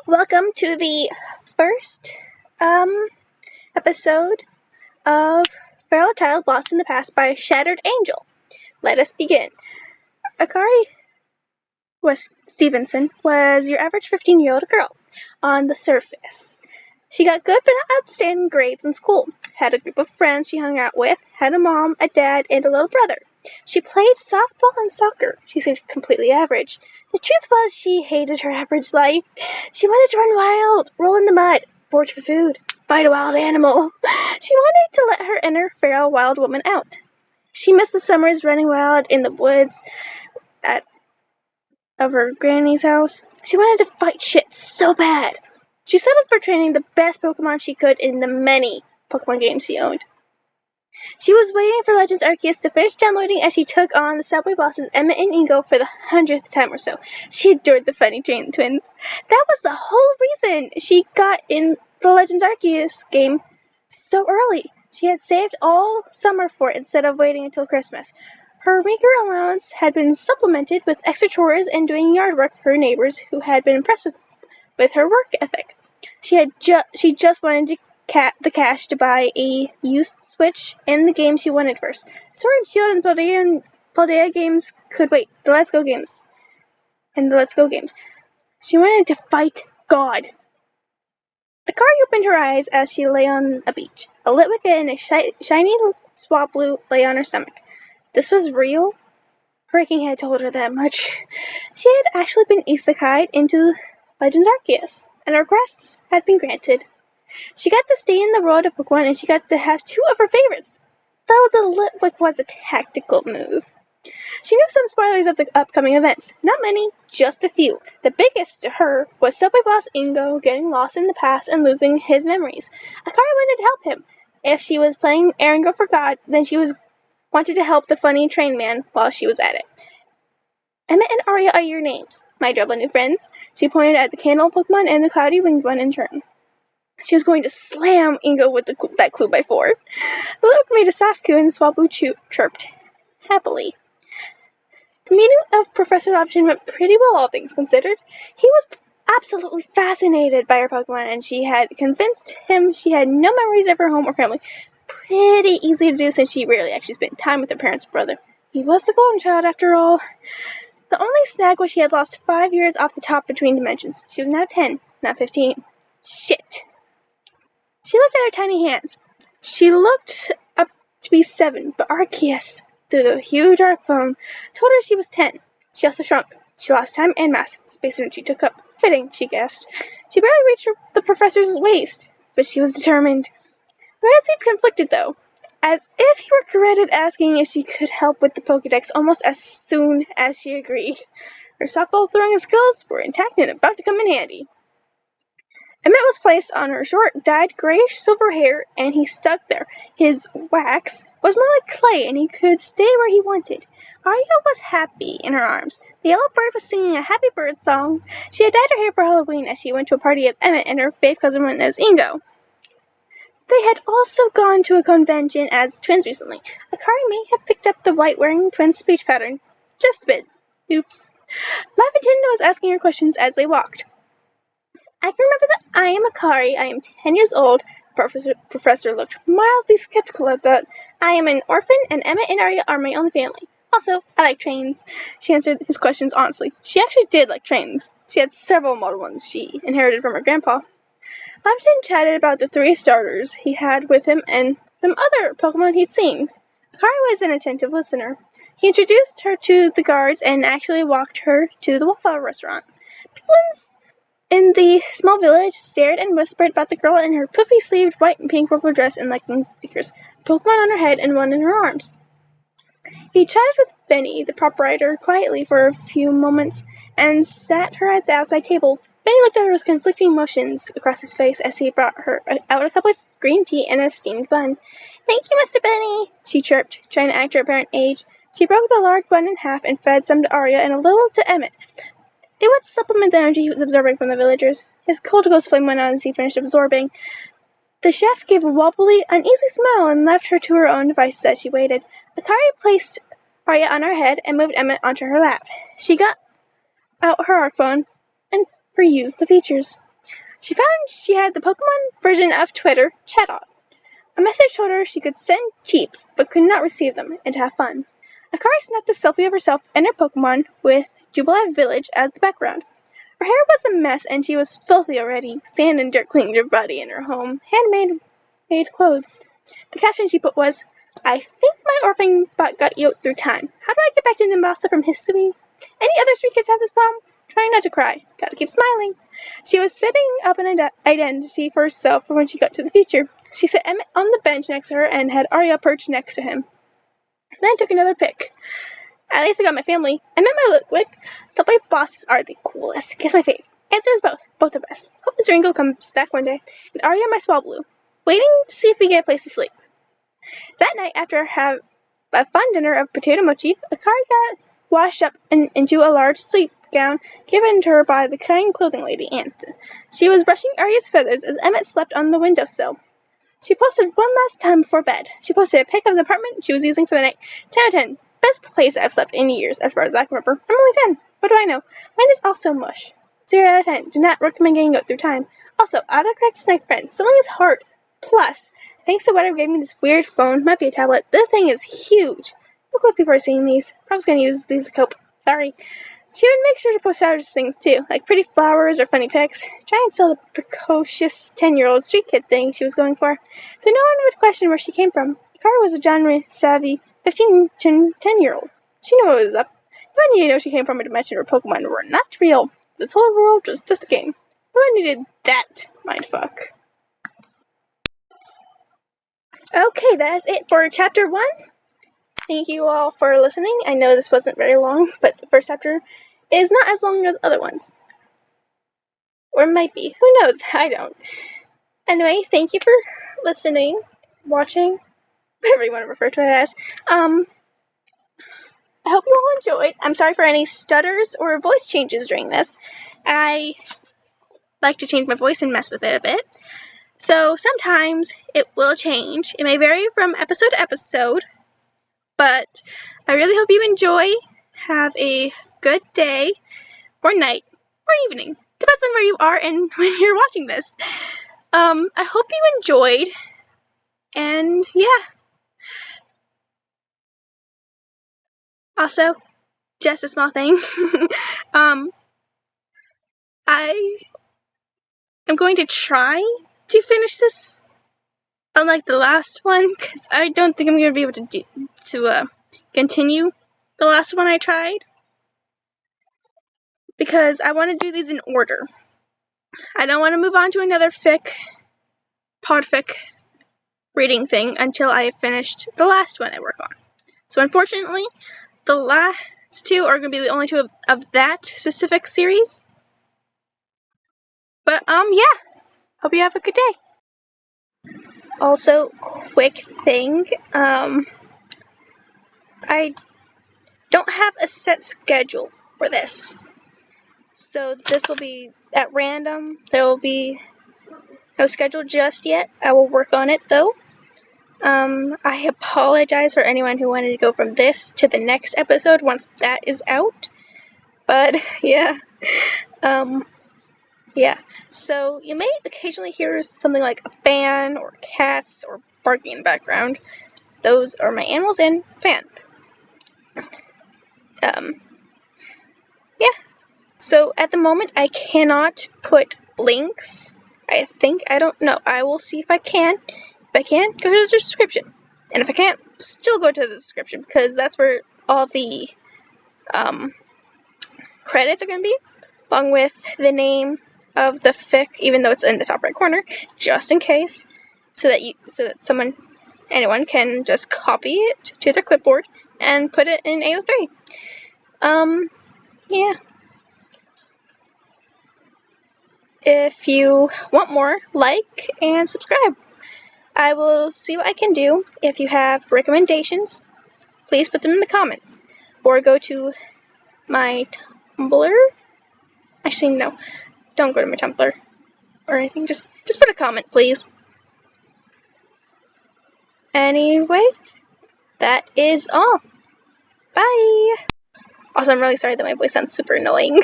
Welcome to the first episode of Feral Child Lost in the Past by ShatteredAngel. Let us begin. Akari Stevenson was your average 15-year-old girl on the surface. She got good but not outstanding grades in school, had a group of friends she hung out with, had a mom, a dad, and a little brother. She played softball and soccer. She seemed completely average. The truth was she hated her average life. She wanted to run wild, roll in the mud, forage for food, fight a wild animal. She wanted to let her inner feral wild woman out. She missed the summers running wild in the woods of her granny's house. She wanted to fight shit so bad. She settled for training the best Pokemon she could in the many Pokemon games she owned. She was waiting for Legends Arceus to finish downloading as she took on the subway bosses Emmett and Ingo for the 100th time or so. She adored the funny train twins. That was the whole reason she got in the Legends Arceus game so early. She had saved all summer for it instead of waiting until Christmas. Her meager allowance had been supplemented with extra chores and doing yard work for her neighbors who had been impressed with her work ethic. She just wanted the cash to buy a used Switch and the game she wanted first. Sword and Shield and Paldea games could wait. The Let's Go games. She wanted to fight God. Akari opened her eyes as she lay on a beach. A Litwick and a shiny Swablu lay on her stomach. This was real? Her aching head told her that much. She had actually been isekai'd into Legends Arceus, and her requests had been granted. She got to stay in the world of Pokemon, and she got to have two of her favorites, though the Litwick was a tactical move. She knew some spoilers of the upcoming events. Not many, just a few. The biggest to her was Subway Boss Ingo getting lost in the past and losing his memories. Akari wanted to help him. If she was playing Erangel for God, then she wanted to help the funny train man while she was at it. Emmett and Aria are your names, my adorable new friends. She pointed at the candle Pokemon and the cloudy winged one in turn. She was going to slam Ingo with that clue by 4. The Litwick made a soft coo and the Swablu chirped happily. The meeting of Professor Lampton went pretty well, all things considered. He was absolutely fascinated by her Pokemon, and she had convinced him she had no memories of her home or family. Pretty easy to do since she rarely actually spent time with her parents' brother. He was the golden child, after all. The only snag was she had lost 5 years off the top between dimensions. She was now 10, not 15. Shit. She looked at her tiny hands. She looked up to be 7, but Arceus, through the huge arc phone, told her she was 10. She also shrunk. She lost time and mass, space energy took up. Fitting, she guessed. She barely reached the professor's waist, but she was determined. Her head seemed conflicted, though, as if he were regretted asking if she could help with the Pokédex almost as soon as she agreed. Her softball throwing skills were intact and about to come in handy. Emmett was placed on her short, dyed grayish-silver hair, and he stuck there. His wax was more like clay, and he could stay where he wanted. Aria was happy in her arms. The yellow bird was singing a happy bird song. She had dyed her hair for Halloween as she went to a party as Emmett, and her faith cousin went as Ingo. They had also gone to a convention as twins recently. Akari may have picked up the white-wearing twins' speech pattern. Just a bit. Oops. Laventon was asking her questions as they walked. I can remember that I am Akari. I am 10 years old. Professor looked mildly skeptical at that. I am an orphan, and Emmett and Aria are my only family. Also, I like trains. She answered his questions honestly. She actually did like trains. She had several model ones she inherited from her grandpa. Laventon chatted about the 3 starters he had with him and some other Pokemon he'd seen. Akari was an attentive listener. He introduced her to the guards and actually walked her to the Wallflower restaurant. People in the small village stared and whispered about the girl in her puffy-sleeved white and pink purple dress and leggings stickers, Pokemon on her head and one in her arms. He chatted with Benny, the proprietor, quietly for a few moments and sat her at the outside table. Benny looked at her with conflicting emotions across his face as he brought her out a cup of green tea and a steamed bun. Thank you, Mr. Benny, she chirped, trying to act her apparent age. She broke the large bun in half and fed some to Aria and a little to Emmett. It would supplement the energy he was absorbing from the villagers. His cold ghost flame went on as he finished absorbing. The chef gave a wobbly, uneasy smile and left her to her own devices as she waited. Akari placed Aria on her head and moved Emmett onto her lap. She got out her arc phone and perused the features. She found she had the Pokemon version of Twitter, Chatot. A message told her she could send cheeps, but could not receive them, and have fun. Akari snapped a selfie of herself and her Pokemon with Jubilee Village as the background. Her hair was a mess, and she was filthy already. Sand and dirt cleaned her body in her home. Handmade clothes. The caption she put was, "I think my orphan bot got yoked through time. How do I get back to Nimbasa from history? Any other street kids have this problem? Trying not to cry. Gotta keep smiling." She was setting up an identity for herself for when she got to the future. She set Emmett on the bench next to her and had Arya perched next to him. Then took another pic. "At least I got my family. I met my Litwick. Subway bosses are the coolest. Guess my fave. Answer is both. Both are best. Hope Mr. Ringo comes back one day. And Arya my Swablu. Waiting to see if we get a place to sleep." That night, after a fun dinner of potato mochi, Akari got washed up into a large sleep gown given to her by the kind clothing lady, Anth. She was brushing Arya's feathers as Emmett slept on the windowsill. She posted one last time before bed. She posted a pic of the apartment she was using for the night. 10 out of 10. Best place I've slept in years, as far as I can remember. I'm only 10. What do I know? Mine is also mush. 0 out of 10. Do not recommend getting out through time. Also, autocorrect is my friend. Spelling is hard. Plus, thanks to whatever gave me this weird phone, might be a tablet, this thing is huge. Look what people are seeing these. Probably gonna use these to cope. Sorry. She would make sure to post other things too, like pretty flowers or funny pics. Try and sell the precocious 10-year-old street kid thing she was going for, so no one would question where she came from. Akari was a genre-savvy 15 to 10-year-old. She knew what was up. No one needed to know she came from a dimension where Pokemon were not real. This whole world was just a game. No one needed that mindfuck. Okay, that is it for Chapter 1. Thank you all for listening. I know this wasn't very long, but the first chapter is not as long as other ones. Or it might be. Who knows? I don't. Anyway, thank you for listening, watching, whatever you want to refer to it as. I hope you all enjoyed. I'm sorry for any stutters or voice changes during this. I like to change my voice and mess with it a bit. So sometimes it will change. It may vary from episode to episode. But I really hope you enjoy. Have a good day, or night, or evening. Depends on where you are and when you're watching this. I hope you enjoyed. And yeah. Also, just a small thing. I am going to try to finish this, unlike the last one, because I don't think I'm going to be able to continue the last one I tried, because I want to do these in order. I don't want to move on to another podfic reading thing until I have finished the last one I work on. So unfortunately, the last two are going to be the only two of that specific series. But yeah, hope you have a good day. Also, quick thing, I don't have a set schedule for this. So this will be at random. There will be no schedule just yet. I will work on it though. I apologize for anyone who wanted to go from this to the next episode once that is out. But yeah. Yeah. So you may occasionally hear something like a fan or cats or barking in the background. Those are my animals and fan. Yeah. So at the moment I cannot put links. I don't know. I will see if I can. If I can, go to the description. And if I can't, still go to the description, because that's where all the credits are going to be, along with the name of the fic, even though it's in the top right corner, just in case, so that anyone can just copy it to their clipboard and put it in ao3. Yeah. If you want more, like and subscribe. I will see what I can do. If you have recommendations, please put them in the comments. Or go to my Tumblr. Actually, no. Don't go to my Tumblr or anything. Just put a comment, please. Anyway, that is all. Bye! Also, I'm really sorry that my voice sounds super annoying.